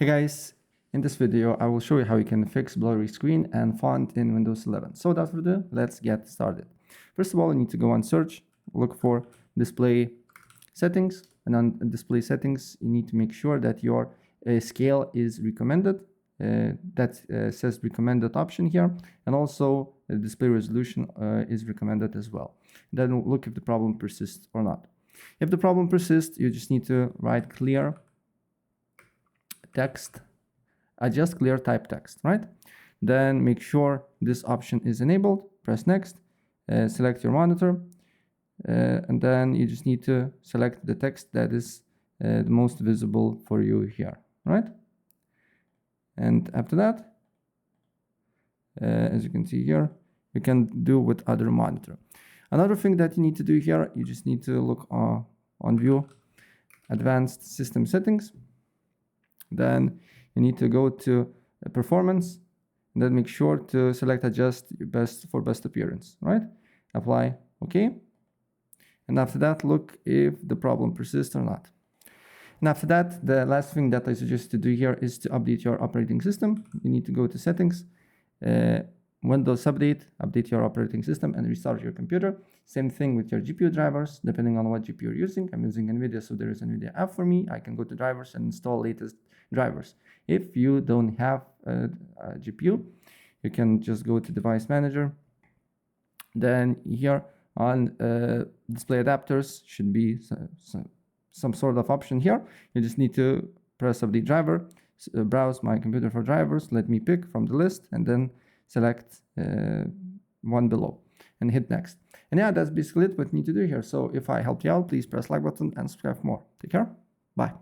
Hey guys, in this video I will show you how you can fix blurry screen and font in Windows 11. So without further ado, let's get started. First of all, you need to go on search, look for display settings, and on display settings you need to make sure that your scale is recommended. That says recommended option here, and also the display resolution is recommended as well. Then look if the problem persists or not. If the problem persists, you just need to write clear text, adjust clear type text, right? Then make sure this option is enabled, press next, select your monitor, and then you just need to select the text that is the most visible for you here, right? And after that, as you can see here, you can do with other monitor. Another thing that you need to do here, you just need to look on view, advanced system settings. Then you need to go to performance, and then make sure to select adjust best appearance, right? Apply, okay. And after that, look if the problem persists or not. And after that, the last thing that I suggest to do here is to update your operating system. You need to go to settings, Windows update your operating system and restart your computer. Same thing with your GPU drivers, depending on what GPU you're using. I'm using NVIDIA, so there is NVIDIA app for me. I can go to drivers and install latest drivers. If you don't have a GPU, you can just go to device manager. Then here on display adapters should be some sort of option here. You just need to press update driver, browse my computer for drivers, let me pick from the list, and then select one below and hit next. And yeah, that's basically what you need to do here. So if I helped you out, please press like button and subscribe for more. Take care. Bye.